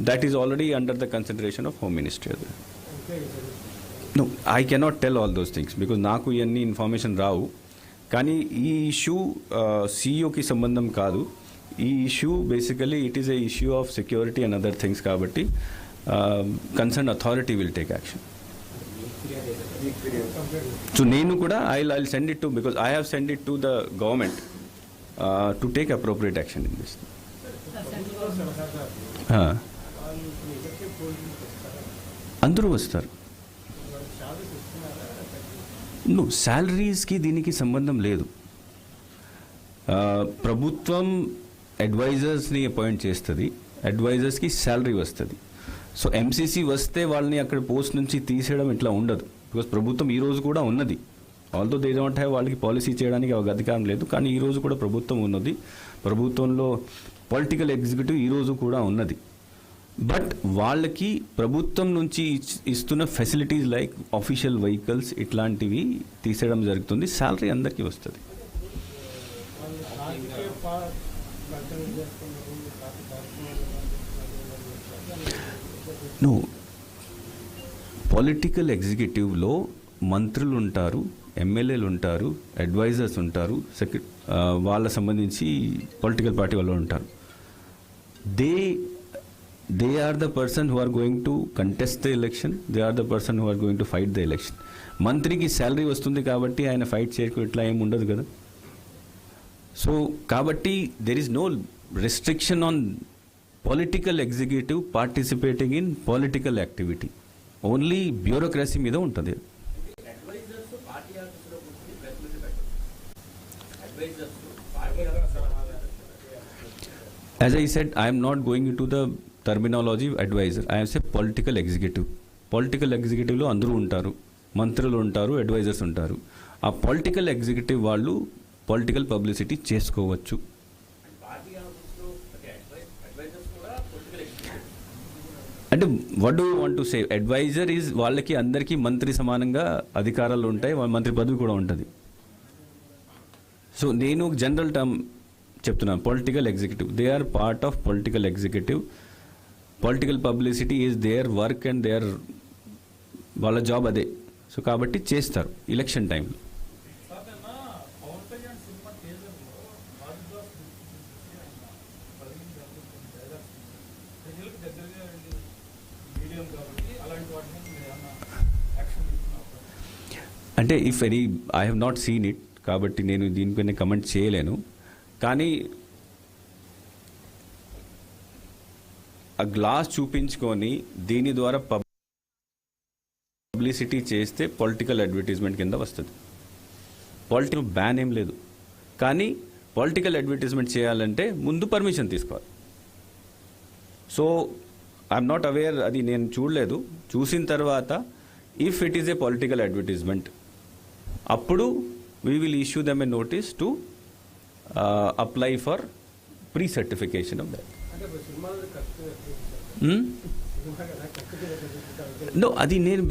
that is already under the consideration of Home Ministry. No, I cannot tell all those things because నాకు ఇవన్నీ information రావు. కానీ ఈ issue సిఇఓకి సంబంధం కాదు. ఈ issue basically it is a issue of security and other things కాబట్టి concern authority will take action. So నేను కూడా I send it to because I have send it to the government to take appropriate action in this. అందరూ వస్తారు. శాలరీస్కి దీనికి సంబంధం లేదు. ప్రభుత్వం అడ్వైజర్స్ని appoint చేస్తుంది, అడ్వైజర్స్కి శాలరీ వస్తుంది. సో ఎంసీసీ వస్తే వాళ్ళని అక్కడ పోస్ట్ నుంచి తీసేయడం ఇట్లా ఉండదు. బికాస్ ప్రభుత్వం ఈరోజు కూడా ఉన్నది. ఆల్దో దే డోంట్ హ్యావ్, వాళ్ళకి పాలసీ చేయడానికి అధికారం లేదు, కానీ ఈరోజు కూడా ప్రభుత్వం ఉన్నది. ప్రభుత్వంలో పొలిటికల్ ఎగ్జిక్యూటివ్ ఈరోజు కూడా ఉన్నది. బట్ వాళ్ళకి ప్రభుత్వం నుంచి ఇస్తున్న ఫెసిలిటీస్ లైక్ ఆఫీషియల్ వెహికల్స్ ఇట్లాంటివి తీసేయడం జరుగుతుంది. శాలరీ అందరికీ వస్తుంది. నో, పొలిటికల్ ఎగ్జిక్యూటివ్లో మంత్రులు ఉంటారు, ఎమ్మెల్యేలు ఉంటారు, అడ్వైజర్స్ ఉంటారు, వాళ్ళ సంబంధించి పొలిటికల్ పార్టీ వాళ్ళు ఉంటారు. They are the person who are going to contest the election. They are the person who are going to fight the election. మంత్రికి శాలరీ వస్తుంది కాబట్టి ఆయన ఫైట్ చేయకు ఇట్లా ఏమి ఉండదు కదా. సో కాబట్టి there is no restriction on political executive participating in political activity. Only bureaucracy మీద ఉంటుంది. As I said, I am not going into the terminology advisor. I am say political executive. Political executive లో అందరూ ఉంటారు, మంత్రులు ఉంటారు, advisers ఉంటారు. ఆ political executive వాళ్ళు పొలిటికల్ పబ్లిసిటీ చేసుకోవచ్చు. అంటే what do you want to say? Adviser is వాళ్ళకి అందరికీ మంత్రి సమానంగా అధికారాలు ఉంటాయి, మంత్రి పదవి కూడా ఉంటుంది. సో నేను జనరల్ టర్మ్ చెప్తున్నాను, political executive. They are part of political executive. Political publicity is their work and their, వాళ్ళ జాబ్ అదే. సో కాబట్టి చేస్తారు ఎలక్షన్ టైంలో. అంటే if any, I have not seen it కాబట్టి నేను దీనిపైన కమెంట్ చేయలేను. కానీ ఆ గ్లాస్ చూపించుకొని దీని ద్వారా పబ్లిసిటీ చేస్తే పొలిటికల్ అడ్వర్టైజ్మెంట్ కింద వస్తుంది. పొలిటికల్ బ్యాన్ ఏం లేదు, కానీ పొలిటికల్ అడ్వర్టైజ్మెంట్ చేయాలంటే ముందు పర్మిషన్ తీసుకోవాలి. సో ఐఎమ్ నాట్ అవేర్, అది నేను చూడలేదు. చూసిన తర్వాత if it is a political advertisement అప్పుడు we will issue them a notice to apply for pre-certification of that. No, అది నేను